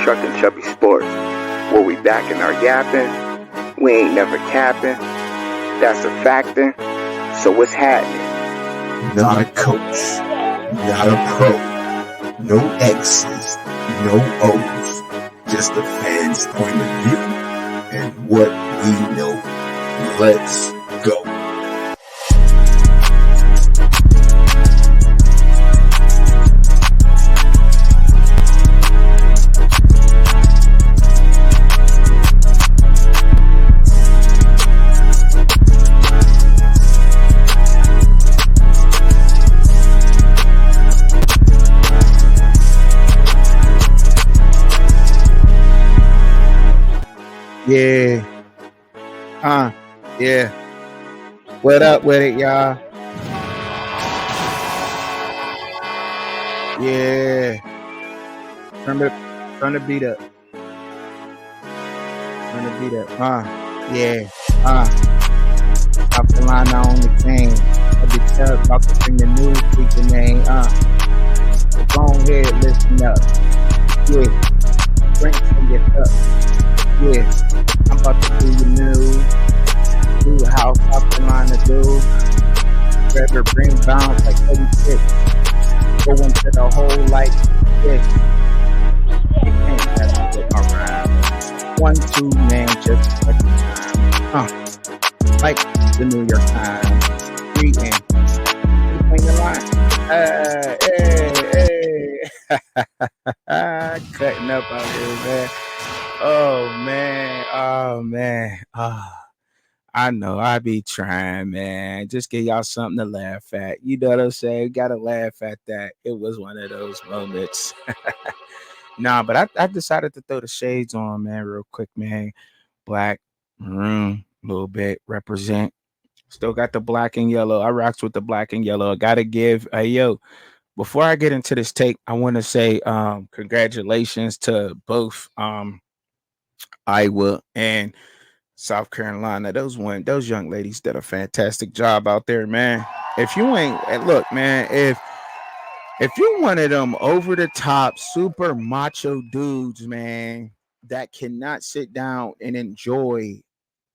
Truck and Chubby Sports, where we back in our yapping. We ain't never capping. That's a factor. So what's happening? Not a coach, not a pro, no X's, no O's, just the fans' point of view and what we know. Let's go. Yeah. Yeah. What up with it, y'all? Yeah. Turn the beat up. Turn the beat up. Yeah. South Carolina on the game. I be tell about to bring the news to the name. So go ahead, listen up. Yeah. Drink from your cup. Yeah. I'm about to do the news. Do how South Carolina do. Trevor bring bounce like 36. Go into the hole like this. You can't mess with my rhyme. 1, 2, man, just like time. Like the New York Times. Reading. Between the lines. Hey. Cutting up out here, man. Oh man. I know I be trying, man. Just give y'all something to laugh at. You know what I'm saying? Gotta laugh at that. It was one of those moments. Nah, but I decided to throw the shades on, man, real quick, man. Black, maroon, a little bit, represent. Still got the black and yellow. I rocks with the black and yellow. I gotta give before I get into this tape, I want to say congratulations to both Iowa and South Carolina. Those young ladies did a fantastic job out there, man. If you ain't look, man, if you're one of them over the top super macho dudes, man, that cannot sit down and enjoy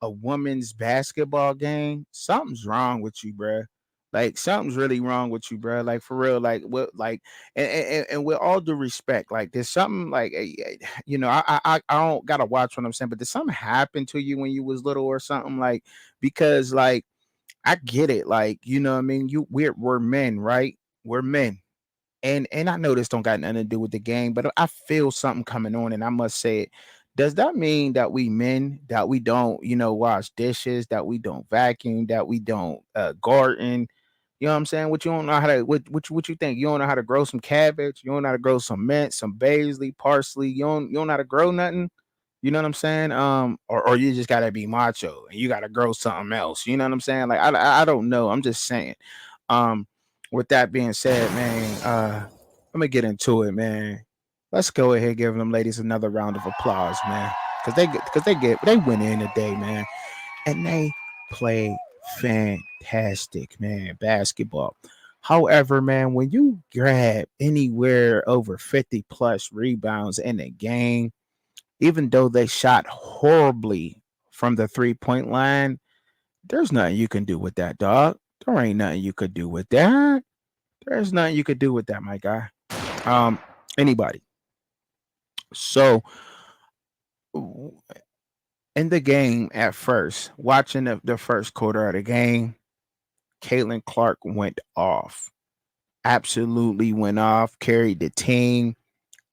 a woman's basketball game, something's wrong with you, bruh. Like something's really wrong with you, bruh. Like for real, like what, like, and with all due respect, like there's something like, I don't gotta watch what I'm saying, but did something happen to you when you was little or something, like, because like I get it, like, you know what I mean, we're men, right? We're men. And I know this don't got nothing to do with the game, but I feel something coming on, and I must say it. Does that mean that we men, that we don't, wash dishes, that we don't vacuum, that we don't garden? You know what I'm saying? What you don't know how to what you think? You don't know how to grow some cabbage, you don't know how to grow some mint, some basil, parsley, you don't know how to grow nothing. You know what I'm saying? Or you just gotta be macho and you gotta grow something else. You know what I'm saying? Like I don't know. I'm just saying. Um, with that being said, man, I'm gonna get into it, man. Let's go ahead and give them ladies another round of applause, man, because they went in today, man, and they play fantastic, man, basketball. However, man, when you grab anywhere over 50 plus rebounds in a game, even though they shot horribly from the 3-point line, there's nothing you can do with that, dog. There ain't nothing you could do with that. There's nothing you could do with that, my guy. Anybody. So in the game at first, watching the first quarter of the game, Caitlin Clark went off. Absolutely went off, carried the team,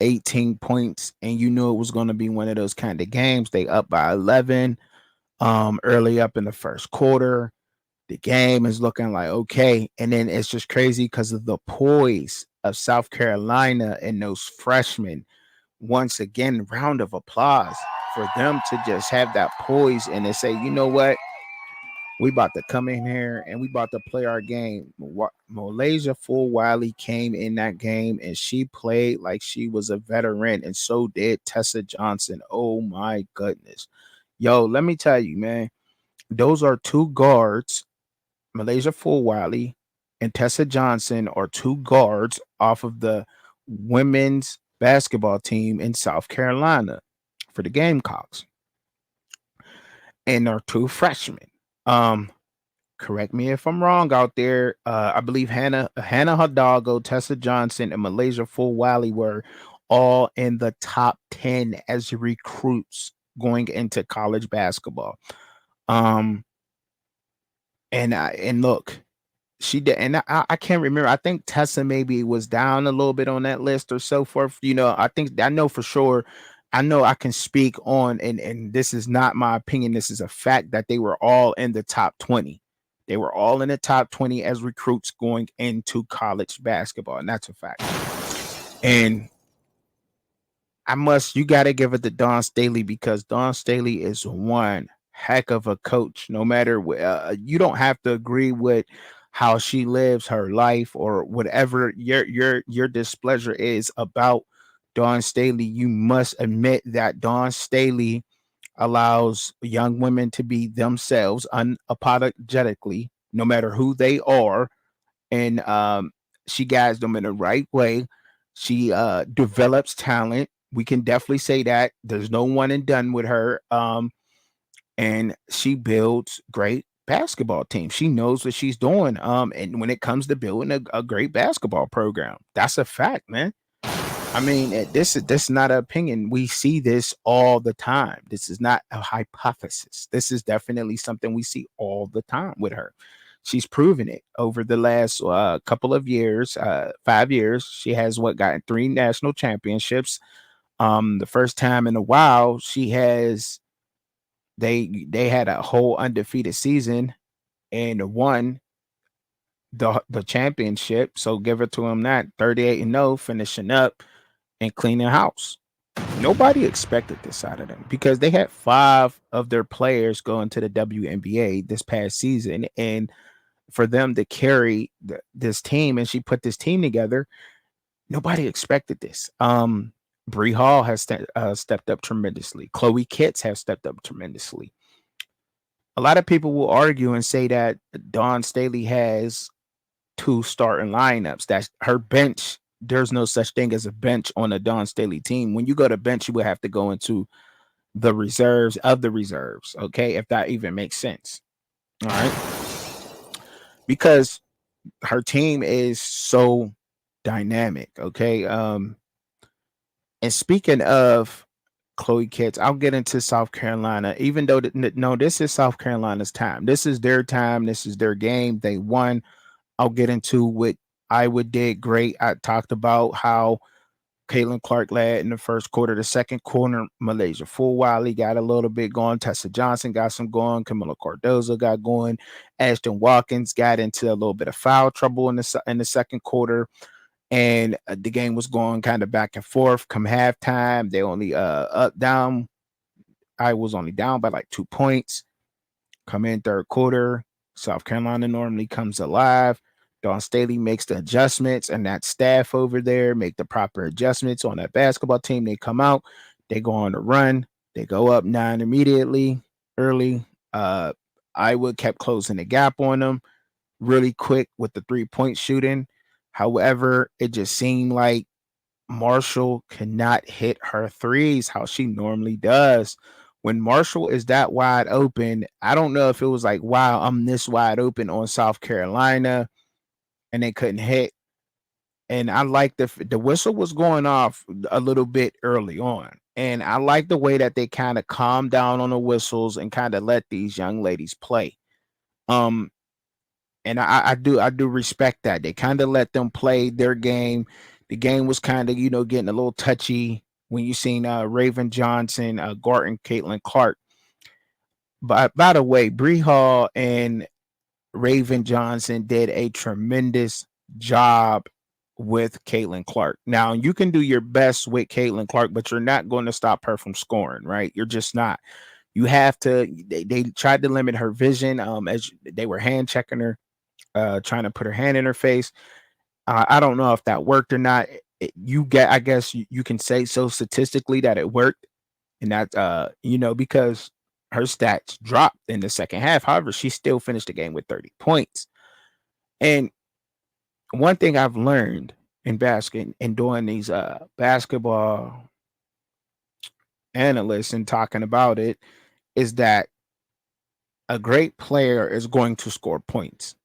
18 points, and you knew it was going to be one of those kind of games. They up by 11 early up in the first quarter. The game is looking like okay, and then it's just crazy because of the poise of South Carolina and those freshmen. Once again, round of applause for them to just have that poise and to say, you know what, we about to come in here and we about to play our game. Malaysia Full Wiley came in that game and she played like she was a veteran, and so did Tessa Johnson. Oh my goodness. Yo, let me tell you, man, those are two guards. Malaysia Full Wiley and Tessa Johnson are two guards off of the women's basketball team in South Carolina for the Gamecocks, and they're two freshmen. Um, Correct me if I'm wrong out there. I believe Hannah Hidalgo, Tessa Johnson, and Malaysia Fulwiley were all in the top 10 as recruits going into college basketball. Um, and look, she did, and I can't remember. I think Tessa maybe was down a little bit on that list or so forth. I think I know for sure. I know I can speak on, and this is not my opinion. This is a fact that they were all in the top 20. They were all in the top 20 as recruits going into college basketball, and that's a fact. And you got to give it to Dawn Staley, because Dawn Staley is one heck of a coach. No matter you don't have to agree with how she lives her life or whatever your displeasure is about Dawn Staley. You must admit that Dawn Staley allows young women to be themselves unapologetically, no matter who they are, and she guides them in the right way. She develops talent. We can definitely say that there's no one and done with her. And she builds great basketball teams. She knows what she's doing. And when it comes to building a great basketball program, that's a fact, man. I mean, this is not an opinion. We see this all the time. This is not a hypothesis. This is definitely something we see all the time with her. She's proven it over the last couple of years, 5 years. She has gotten 3 national championships. The first time in a while, they had a whole undefeated season and won the championship. So give it to them, that 38-0, finishing up and cleaning house. Nobody expected this out of them because they had 5 of their players going to the WNBA this past season, and for them to carry this team, and she put this team together, nobody expected this. Bree Hall has stepped up tremendously. Chloe Kitts has stepped up tremendously. A lot of people will argue and say that Dawn Staley has 2 starting lineups. That's her bench. There's no such thing as a bench on a Dawn Staley team. When you go to bench, you would have to go into the reserves of the reserves. Okay, if that even makes sense. All right, because her team is so dynamic. Okay. And speaking of Chloe Kitts, I'll get into South Carolina, even though no, this is South Carolina's time. This is their time. This is their game. They won. I'll get into what Iowa did great. I talked about how Caitlin Clark led in the first quarter. The second quarter, Malaysia Fulwiley got a little bit going. Tessa Johnson got some going. Camila Cardozo got going. Ashton Watkins got into a little bit of foul trouble in the second quarter, and the game was going kind of back and forth. Come halftime, they only up down. I was only down by like 2 points. Come in third quarter, South Carolina normally comes alive. Dawn Staley makes the adjustments, and that staff over there make the proper adjustments on that basketball team. They come out, they go on a run, they go up 9 immediately, early. Iowa kept closing the gap on them really quick with the 3-point shooting. However, it just seemed like Marshall cannot hit her threes how she normally does. When Marshall is that wide open, I don't know if it was like, wow, I'm this wide open on South Carolina, and they couldn't hit. And I like the whistle was going off a little bit early on. And I like the way that they kind of calmed down on the whistles and kind of let these young ladies play. Um, and I do respect that. They kind of let them play their game. The game was kind of, getting a little touchy when you seen Raven Johnson, Garton, Caitlin Clark. But by the way, Bree Hall and Raven Johnson did a tremendous job with Caitlin Clark. Now, you can do your best with Caitlin Clark, but you're not going to stop her from scoring, right? You're just not. You have to. They tried to limit her vision as they were hand checking her, trying to put her hand in her face. I don't know if that worked or not. I guess you can say so statistically that it worked, and that because her stats dropped in the second half. However, she still finished the game with 30 points. And one thing I've learned in basket and doing these basketball analysts and talking about it is that a great player is going to score points.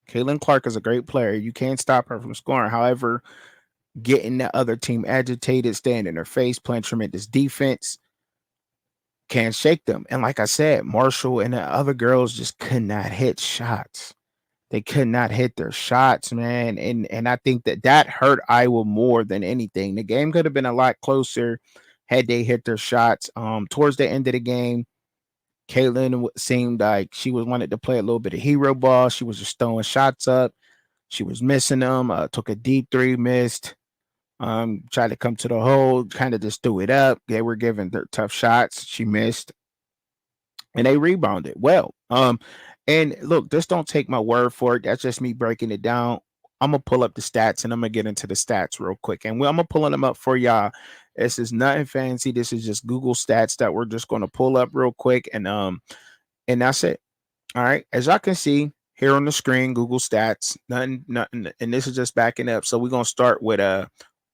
Caitlin Clark is a great player. You can't stop her from scoring. However, getting the other team agitated, staying in their face, playing tremendous defense can't shake them. And like I said, Marshall and the other girls just could not hit shots. They could not hit their shots, man. And I think that hurt Iowa more than anything. The game could have been a lot closer had they hit their shots. Towards the end of the game, Caitlin seemed like she was wanted to play a little bit of hero ball. She was just throwing shots up. She was missing them. Took a deep three, missed. Tried to come to the hole, kind of just threw it up. They were giving their tough shots. She missed, and they rebounded well. And look, just don't take my word for it. That's just me breaking it down. I'm gonna pull up the stats, and I'm gonna get into the stats real quick. And I'm gonna pulling them up for y'all. This is nothing fancy. This is just Google stats that we're just gonna pull up real quick, and that's it. All right, as y'all can see here on the screen, Google stats. Nothing, and this is just backing up. So we're gonna start with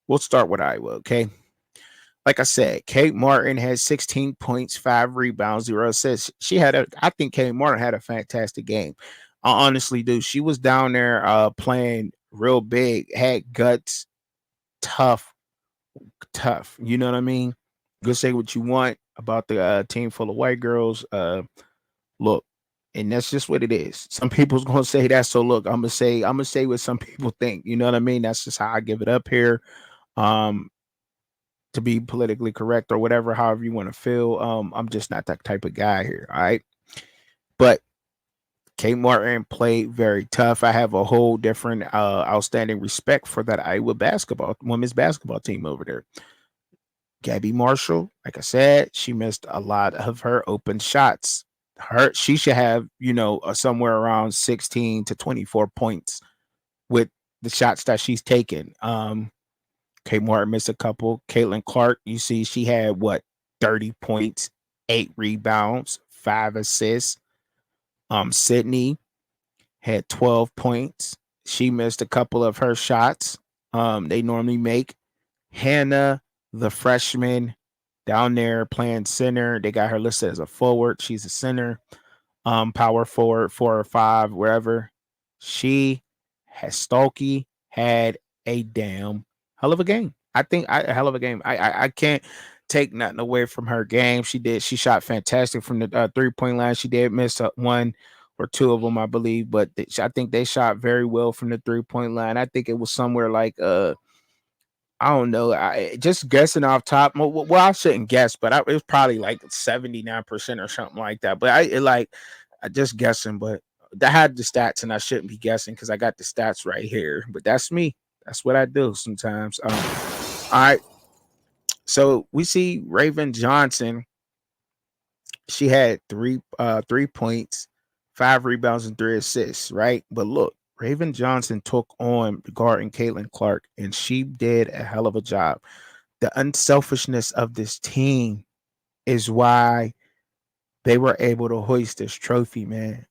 we'll start with Iowa, okay? Like I said, Kate Martin had 16 points, 5 rebounds, 0 assists. I think Kate Martin had a fantastic game. I honestly do. She was down there playing real big, had guts, tough, tough. You know what I mean? Go say what you want about the team full of white girls. Look, and that's just what it is. Some people's gonna say that. So look, I'm gonna say what some people think. You know what I mean? That's just how I give it up here. Um, to be politically correct or whatever, however you want to feel. I'm just not that type of guy here. All right. But Kate Martin played very tough. I have a whole different outstanding respect for that Iowa women's basketball team over there. Gabby Marshall, like I said, she missed a lot of her open shots. She should have, somewhere around 16 to 24 points with the shots that she's taken. Kate Martin missed a couple. Caitlin Clark, you see, she had 30 points, 8 rebounds, 5 assists. Sydney had 12 points. She missed a couple of her shots. They normally make. Hannah, the freshman, down there playing center. They got her listed as a forward. She's a center, power forward, 4 or 5, wherever. She has Stolke had a damn hell of a game. A hell of a game. I can't take nothing away from her game. She shot fantastic from the 3-point line. She did miss one or two of them, I believe, but I think they shot very well from the 3-point line. I think it was somewhere like I don't know. I just guessing off top. Well, I shouldn't guess, but it was probably like 79% or something like that. But I just guessing, but I had the stats and I shouldn't be guessing because I got the stats right here. But that's me. That's what I do sometimes. All right. So we see Raven Johnson. She had 3 points, 5 rebounds, and 3 assists, right? But look, Raven Johnson took on guarding Caitlin Clark, and she did a hell of a job. The unselfishness of this team is why they were able to hoist this trophy, man.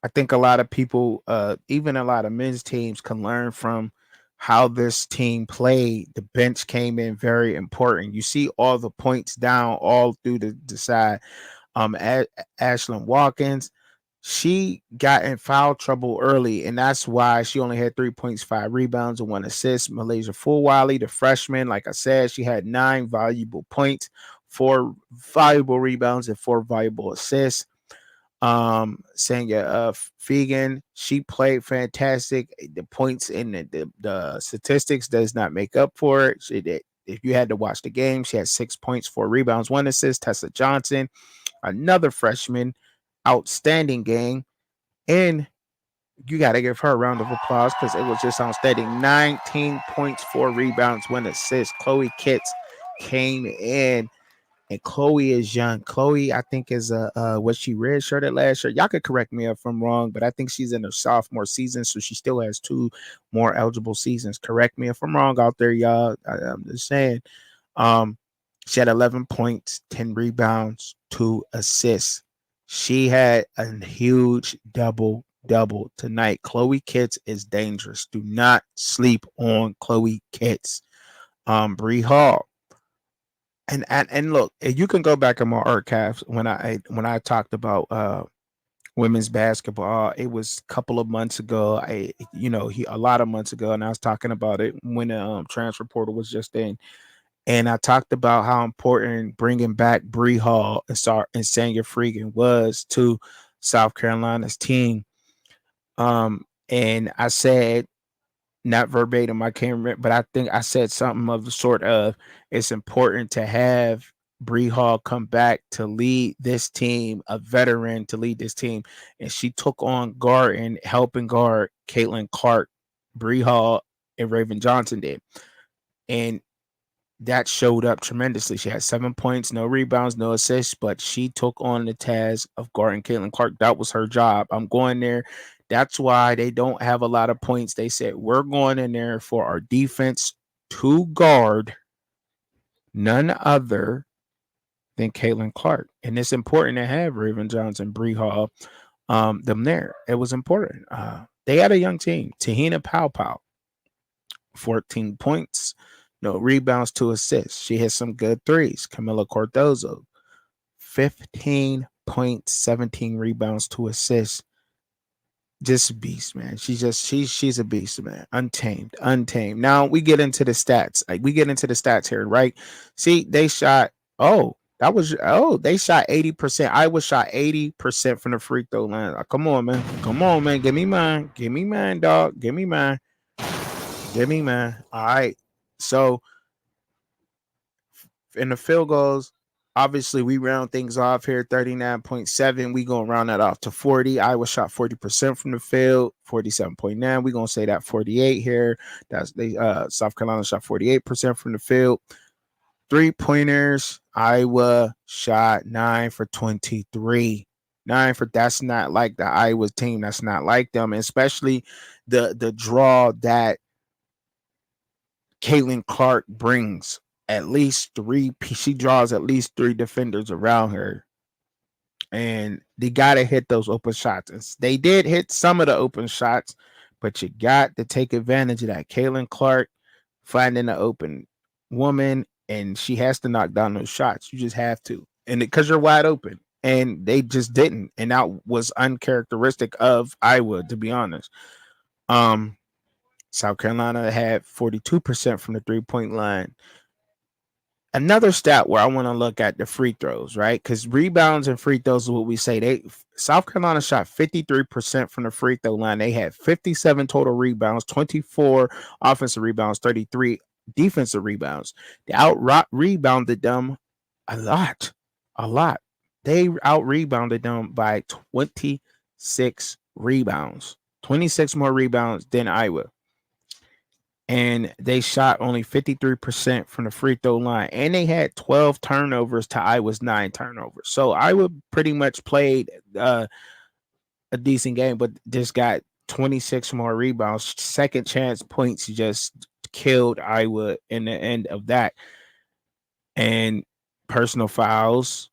I think a lot of people, even a lot of men's teams, can learn from how this team played. The bench came in very important. You see all the points down all through the side. Ashlyn Watkins, she got in foul trouble early, and that's why she only had 3 points, 5 rebounds, and 1 assist. Malaysia Fulwiley, the freshman, like I said, she had 9 valuable points, 4 valuable rebounds, and 4 valuable assists. Sanya Fegan, she played fantastic. The points and the statistics does not make up for it. She did. If you had to watch the game, she had 6 points, 4 rebounds, 1 assist. Tessa Johnson, another freshman, outstanding game. And you got to give her a round of applause because it was just outstanding. 19 points, 4 rebounds, 1 assist. Chloe Kitts came in, and Chloe is young. Chloe, I think, is was she redshirted last year? Y'all could correct me if I'm wrong, but I think she's in her sophomore season, so she still has 2 more eligible seasons. Correct me if I'm wrong out there, y'all. I'm just saying. She had 11 points, 10 rebounds, 2 assists. She had a huge double double tonight. Chloe Kitts is dangerous. Do not sleep on Chloe Kitts. Bree Hall. And look, you can go back in my archives when I talked about women's basketball. It was a couple of months ago. He a lot of months ago, and I was talking about it when the transfer portal was just in. And I talked about how important bringing back Bree Hall and Sanya Freegan was to South Carolina's team. And I said, not verbatim, I can't remember, but I think I said something of the sort of it's important to have Bree Hall come back to lead this team, a veteran to lead this team. And she took on guard and helping guard Caitlin Clark, Bree Hall, and Raven Johnson did. And that showed up tremendously. She had 7 points, no rebounds, no assists, but she took on the task of guarding Caitlin Clark. That was her job. I'm going there. That's why they don't have a lot of points. They said, we're going in there for our defense to guard none other than Caitlin Clark. And it's important to have Raven Johnson, Bree Hall, them there. It was important. They had a young team. Tahina Pow, 14 points, no rebounds, 2 assists. She hit some good threes. Camila Cordozo, 15 points, 17 rebounds, 2 assists. Just a beast, man. She's a beast, man. Untamed. Now we get into the stats. We get into the stats here, right? See, they shot. They shot 80%. Iowa shot 80% from the free throw line. Come on, man. Give me mine, dog. Give me mine. All right. So in the field goals, obviously we round things off here, 39.7. We gonna round that off to 40. Iowa shot 40% from the field, 47.9. We gonna say that 48 here. South Carolina shot 48% from the field. 3-pointers, Iowa shot 9 for 23. That's not like the Iowa team. That's not like them, and especially the draw that Caitlin Clark brings. At least she draws at least 3 defenders around her, and they gotta hit those open shots. And they did hit some of the open shots, but you got to take advantage of that. Caitlin Clark finding an open woman, and she has to knock down those shots. You just have to, and because you're wide open, and they just didn't, and that was uncharacteristic of Iowa, to be honest. South Carolina had 42% from the 3-point line. Another stat where I want to look at the free throws, right? Because rebounds and free throws is what we say. South Carolina shot 53% from the free throw line. They had 57 total rebounds, 24 offensive rebounds, 33 defensive rebounds. They out rebounded them a lot. They out rebounded them by 26 rebounds, 26 more rebounds than Iowa. And they shot only 53% from the free throw line. And they had 12 turnovers to Iowa's 9 turnovers. So Iowa pretty much played a decent game, but just got 26 more rebounds. Second chance points just killed Iowa in the end of that. And personal fouls,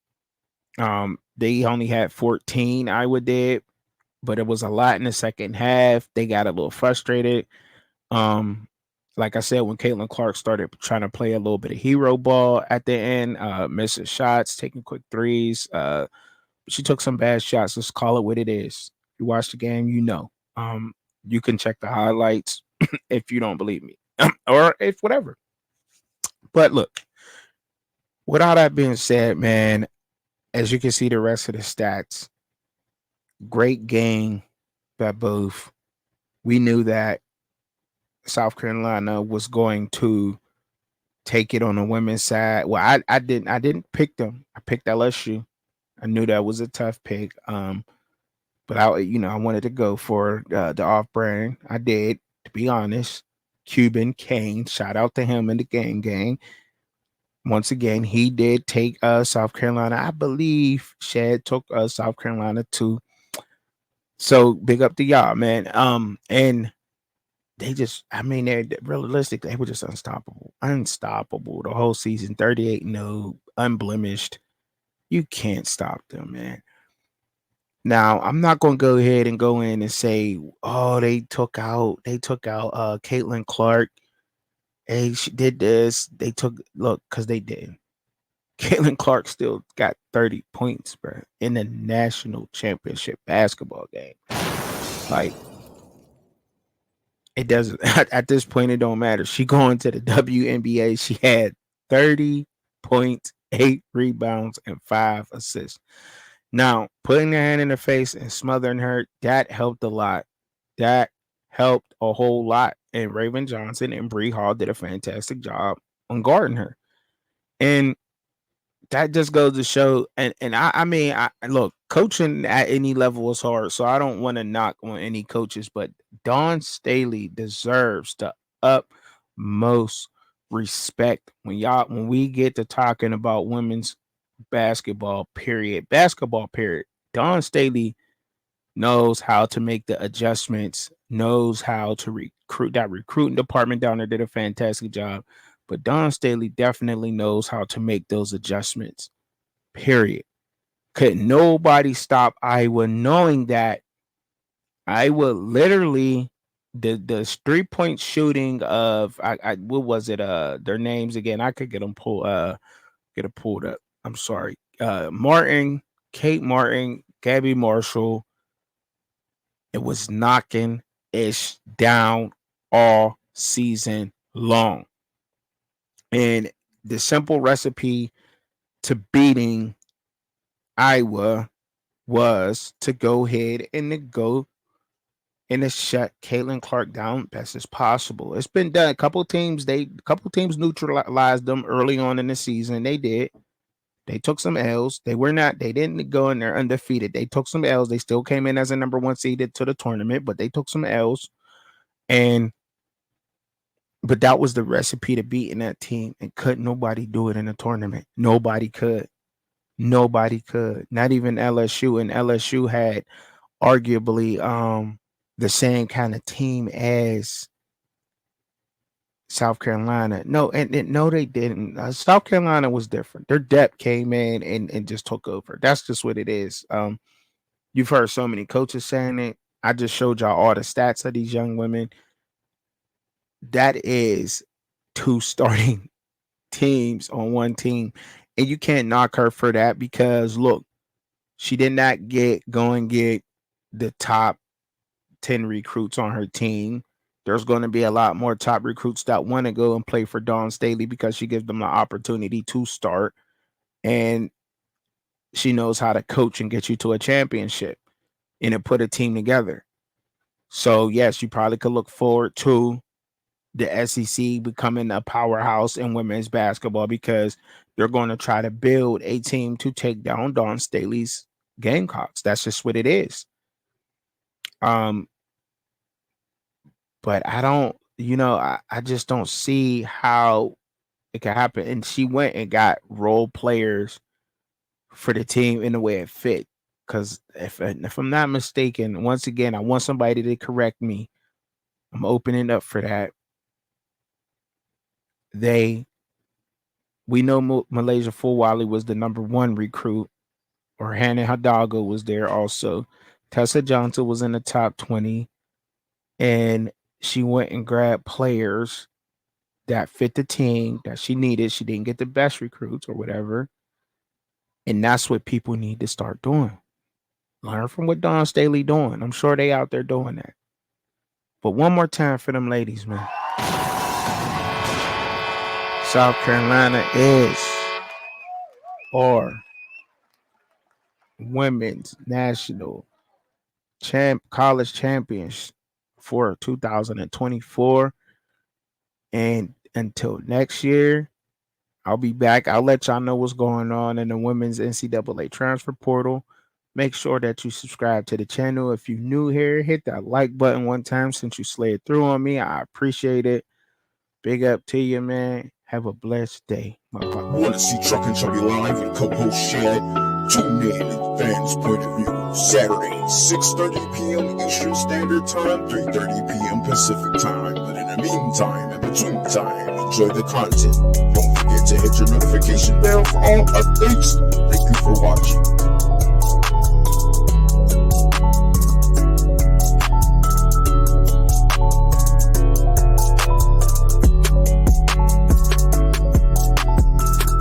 they only had 14, Iowa did, but it was a lot in the second half. They got a little frustrated. Like I said, when Caitlin Clark started trying to play a little bit of hero ball at the end, missing shots, taking quick threes. She took some bad shots. Let's call it what it is. You watch the game, you know. You can check the highlights if you don't believe me, or if whatever. But look, with all that being said, man, as you can see the rest of the stats, great game by both. We knew that South Carolina was going to take it on the women's side. Well, I didn't pick them. I picked LSU. I knew that was a tough pick. But I wanted to go for the off brand. I did, to be honest. Cuban Kane, shout out to him in the game. Once again, he did take South Carolina. I believe Shad took South Carolina too. So big up to y'all, man. And they're realistic. They were just unstoppable the whole season. 38-0, unblemished. You can't stop them, man. Now, I'm not gonna go ahead and go in and say, oh, they took out Caitlin Clark. Hey, she did this. They took look, because they did. Caitlin Clark still got 30 points, bro, in the national championship basketball game. Like, it doesn't at this point, it don't matter. She going to the WNBA. She had 30 points, 8 rebounds, and 5 assists. Now, putting her hand in her face and smothering her, that helped a lot. That helped a whole lot. And Raven Johnson and Bree Hall did a fantastic job on guarding her. And that just goes to show, and I mean, I look, coaching at any level is hard, so I don't want to knock on any coaches, but Dawn Staley deserves the utmost respect when we get to talking about women's basketball period. Dawn Staley knows how to make the adjustments, knows how to recruit. That recruiting department down there did a fantastic job. But Dawn Staley definitely knows how to make those adjustments. Period. Could nobody stop Iowa, knowing that Iowa literally the 3-point shooting of I what was it? Their names again. I could get them pulled up. I'm sorry. Martin, Kate Martin, Gabby Marshall. It was knocking ish down all season long. And the simple recipe to beating Iowa was to go ahead and to go and to shut Caitlin Clark down best as possible. It's been done. A couple teams neutralized them early on in the season. They did. They took some L's. They didn't go in there undefeated. They took some L's. They still came in as a number 1 seeded to the tournament, but they took some L's. But that was the recipe to beating that team, and couldn't nobody do it in a tournament. Nobody could. Not even LSU. And LSU had arguably the same kind of team as South Carolina. No, no, they didn't. South Carolina was different. Their depth came in and just took over. That's just what it is. You've heard so many coaches saying it. I just showed y'all all the stats of these young women. That is 2 starting teams on 1 team. And you can't knock her for that, because look, she did not go and get the top 10 recruits on her team. There's going to be a lot more top recruits that want to go and play for Dawn Staley, because she gives them the opportunity to start, and she knows how to coach and get you to a championship and to put a team together. So yes, you probably could look forward to the SEC becoming a powerhouse in women's basketball, because they're going to try to build a team to take down Dawn Staley's Gamecocks. That's just what it is. But I don't, I just don't see how it can happen. And she went and got role players for the team in the way it fit. Because if I'm not mistaken, once again, I want somebody to correct me. I'm opening up for that. We know Malaysia Fulwali was the number 1 recruit, or Hannah Hidalgo was there also. Tessa Johnson was in the top 20, and she went and grabbed players that fit the team that she needed. She didn't get the best recruits or whatever, and that's what people need to start doing. Learn from what Dawn Staley doing. I'm sure they out there doing that. But one more time for them ladies, man. South Carolina is our women's national college champions for 2024. And until next year, I'll be back. I'll let y'all know what's going on in the women's NCAA transfer portal. Make sure that you subscribe to the channel. If you're new here, hit that like button one time since you slid through on me. I appreciate it. Big up to you, man. Have a blessed day. Want to see Truck and Chubby live and co-host Shed? Tune in at Fans Point of View, Saturday, 6:30 p.m. Eastern Standard Time, 3:30 p.m. Pacific Time. But in the meantime, in between time, enjoy the content. Don't forget to hit your notification bell for all updates. Thank you for watching.